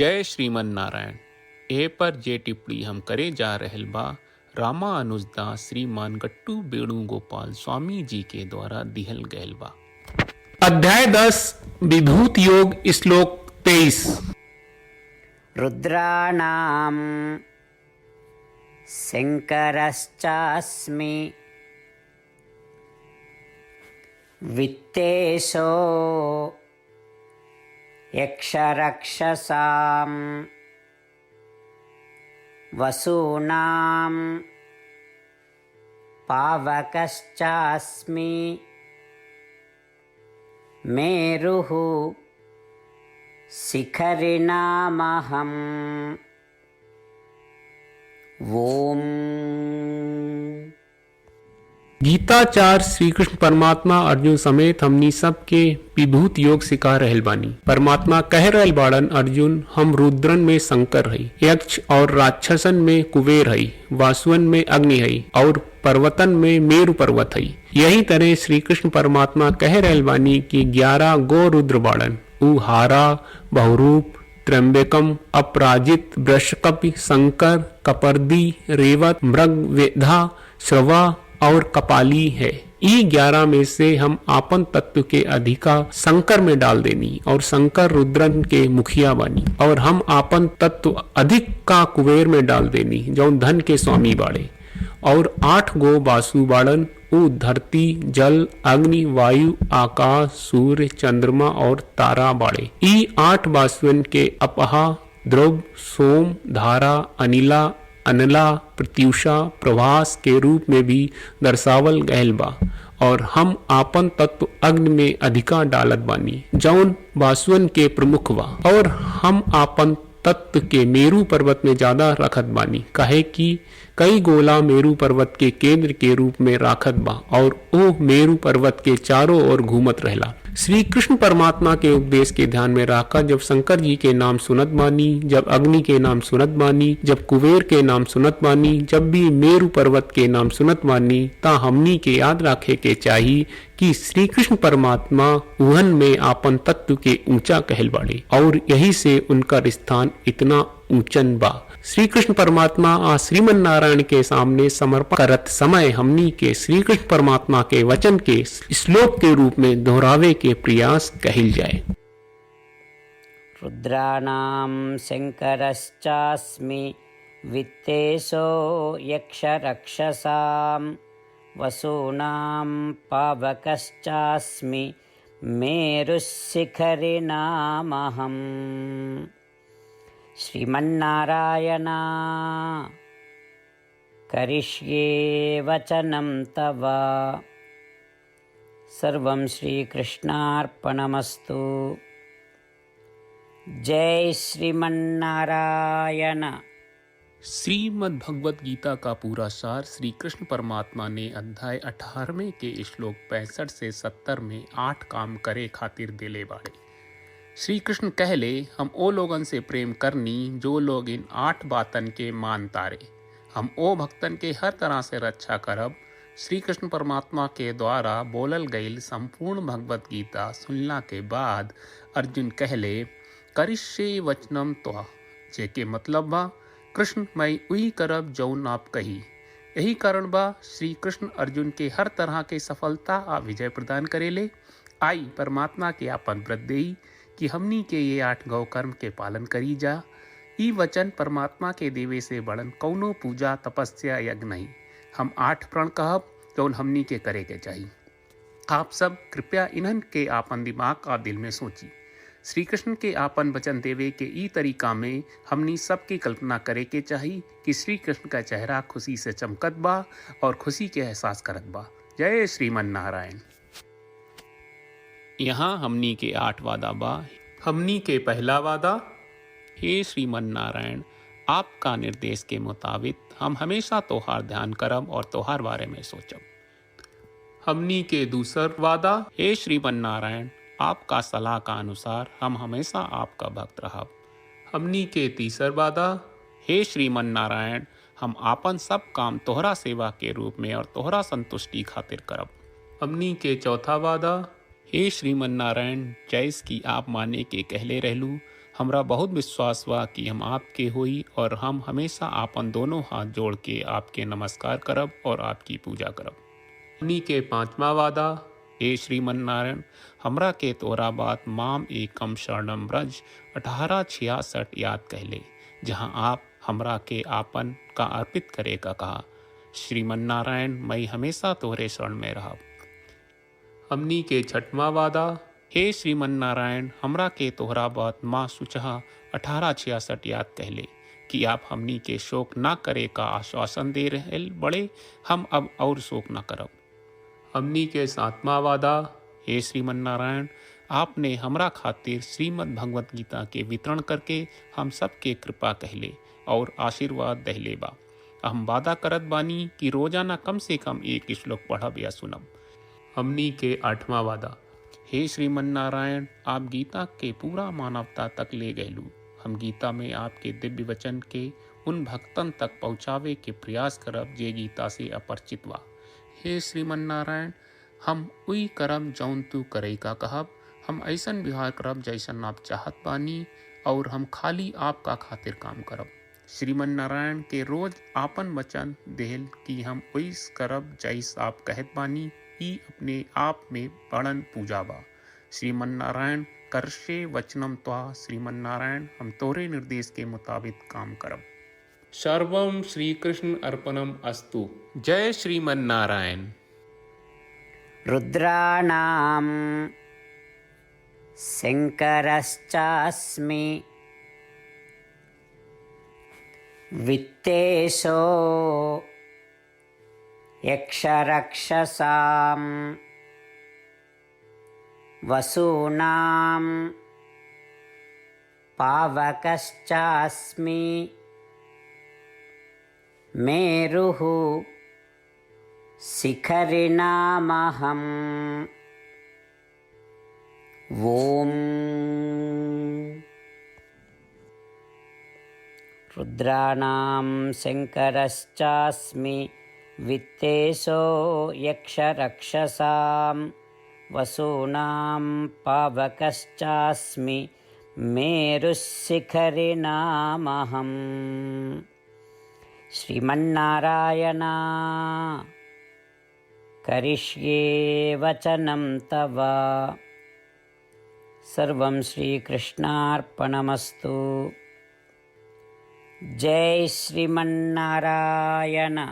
जय श्रीमन नारायण। ए पर जे टिप्पणी हम करे जा रहल बा रामा अनुजदास श्रीमान गट्टू वेणुगोपाल स्वामी जी के द्वारा दिहल गयल बा। अध्याय 10 विभूत योग श्लोक 23। रुद्राणां शंकरश्चास्मि वित्तेशो यक्षरक्षसां वसूनां पावकश्चास्मि मेरुः शिखरिणामहम्। ओम। गीताचार्य श्री कृष्ण परमात्मा अर्जुन समेत हमनी सब के विभूत योग सिखा रहल बानी। परमात्मा कह रहल बाड़न, अर्जुन हम रुद्रन में शंकर हई, यक्ष और राक्षसन में कुबेर हई, वासुअन में अग्नि हई और पर्वतन में मेरु पर्वत हई। यही तरह श्री कृष्ण परमात्मा कह रहल बानी कि 11 गो रुद्र बाड़न, उ हारा, बहुरूप, त्र्यंबकम, अपराजित, वृषकपि, शंकर, कपर्दी, रेवत, मृग, वेधा, श्रवा और कपाली है। ई 11 में से हम आपन तत्व के अधिका शंकर में डाल देनी और शंकर रुद्रन के मुखिया बानी, और हम आपन तत्व अधिक का कुबेर में डाल देनी जो धन के स्वामी बाड़े, और 8 गो वासु बाड़न, उ धरती, जल, अग्नि, वायु, आकाश, सूर्य, चंद्रमा और तारा बाड़े। ई 8 वासुअन के अपहा, ध्रुव, सोम, धारा, अनिला, अनला, प्रत्युषा, प्रभास के रूप में भी दर्शावल गयल बा, और हम आपन तत्व अग्नि में अधिका डालत बानी जौन वासुअन के प्रमुख बा, और हम आपन तत्व के मेरु पर्वत में ज्यादा रखत बानी, काहे कि कई गोला मेरु पर्वत के केंद्र के रूप में राखत बा और ओ मेरु पर्वत के चारों ओर घूमत रहला। श्री कृष्ण परमात्मा के उपदेश के ध्यान में रखा जब शंकर जी के नाम सुनत बानी, जब अग्नि के नाम सुनत बानी, जब कुबेर के नाम सुनत बानी, जब भी मेरु पर्वत के नाम सुनत बानी, ता हमनी के याद रखे के चाहिए कि श्री कृष्ण परमात्मा उहन में आपन तत्व के ऊंचा कहल बाड़े, और यही से उनका स्थान इतना ऊंचन बा। श्री कृष्ण परमात्मा आ श्रीमन नारायण के सामने समर्पण करत समय हमनी के श्री कृष्ण परमात्मा के वचन के श्लोक के रूप में दोहरावे के प्रयास कहिल जाए। रुद्राणां शंकरश्चास्मि वित्तेशो यक्षरक्षसां वसूनां पावकश्चास्मि मेरुशिखरिणामहम्। श्रीमन्नारायण करिष्ये वचनं तव। सर्वं श्रीकृष्णार्पणमस्तु। जय श्रीमन्नारायण। श्रीमद् भगवत गीता का पूरा सार श्री कृष्ण परमात्मा ने अध्याय 18वें के श्लोक 65 से 70 में 8 काम करे खातिर देले बाड़े। श्री कृष्ण कहले, हम ओ लोगन से प्रेम करनी जो लोग इन 8 बातन के मान तारे। हम ओ भक्तन के हर तरह से रक्षा करब। श्री कृष्ण परमात्मा के द्वारा बोलल गईल संपूर्ण भगवत गीता सुनला के बाद अर्जुन कहले, करिष्ये वचनम त्वा, जेके मतलब बा कृष्ण मैं उही करब जौन आप कही। यही कारण बा श्री कृष्ण अर्जुन के हर तरह के सफलता आ विजय प्रदान करेले। आई परमात्मा के आपन व्रत देई कि हमनी के ये 8 गौ कर्म के पालन करी जा। ई वचन परमात्मा के देवे से बड़न कौनो पूजा, तपस्या, यज्ञ नहीं। हम 8 प्रण कहब जौन हमनी के करे के चाहिए। आप सब कृपया इन्हन के आपन दिमाग और दिल में सोची। श्री कृष्ण के आपन वचन देवे के ई तरीका में हमनी सबकी कल्पना करे के चाहिए कि श्री कृष्ण का चेहरा खुशी से चमकत बा और खुशी के एहसास करत बा। जय श्रीमन नारायण। यहाँ हमनी के 8 वादा बा। हमनी के पहला वादा, हे श्रीमन नारायण, आपका निर्देश के मुताबिक हम हमेशा तोहार ध्यान करब और तोहार बारे में सोचब। हमनी के दूसर वादा, हे श्रीमन नारायण, आपका सलाह का अनुसार हम हमेशा आपका भक्त रहब। हमनी के तीसर वादा, हे श्रीमन नारायण, हम आपन सब काम तोहरा सेवा के रूप में और तोहरा संतुष्टि खातिर करब। हमनी के चौथा वादा, हे श्रीमन नारायण, जैस की आप माने के कहले रहलू, हमरा बहुत विश्वास बा कि हम आपके होई और हम हमेशा आपन दोनों हाथ जोड़ के आपके नमस्कार करब और आपकी पूजा करब। हमनी के पांचवा वादा। हे श्रीमन नारायण, हमरा के तोरा बात माम एकम शरणम ब्रज 1866 याद कहले, जहाँ आप हमरा के आपन का अर्पित करे का कहा। श्रीमन नारायण, मैं हमेशा तोरे शरण में रहब। हमनी के छठवा वादा। हे श्रीमन नारायण, हमरा के तोहरा बात माँ सुचहा 1866 याद कहले कि आप हमनी के शोक ना करे का आश्वासन दे रहे बड़े, हम अब और शोक ना करब। हमनी के सातवां वादा। हे श्रीमन नारायण, आपने हमरा खातिर श्रीमद् भगवत गीता के वितरण करके हम सबके कृपा कहले और आशीर्वाद दहले बा। हम वादा करत बानी कि रोजाना कम से कम एक श्लोक पढ़ब या सुनब। हमनी के आठवां वादा। हे श्रीमन नारायण, आप गीता के पूरा मानवता तक ले गयलू। हम गीता में आपके दिव्य वचन के उन भक्तन तक पहुँचावे के प्रयास करब जे गीता से अपरिचित बा। हे श्रीमन नारायण, हम उई करब जौन तू करे का कहब। हम ऐसन व्यवहार करब जैसन आप चाहत बानी और हम खाली आपका खातिर काम करब। श्रीमन नारायण के रोज आपन वचन देहल कि हम ओइस करब जैस आप कहत बानी, ई अपने आप में बड़न पूजा बा। श्रीमन नारायण, करशे वचनम त्वा। श्रीमन नारायण, हम तोरे निर्देश के मुताबिक काम करब। सर्वम श्री कृष्ण अर्पणम अस्तु। जय श्रीमन नारायण। रुद्राणां शङ्करश्चास्मि, वित्तेशो यक्षरक्षसां, वसूनां पावकश्चास्मि, मेरुः शिखरिणामहम्। ॐ रुद्राणां शङ्करश्चास्मि, वित्तेशो यक्षरक्षसां, वसूनां पावकश्चास्मि, मेरुशिखरिणामहम्। श्रीमन्नारायण, करिष्ये वचनं तव। सर्वं श्रीकृष्णार्पणमस्तु। जय श्रीमन्नारायण।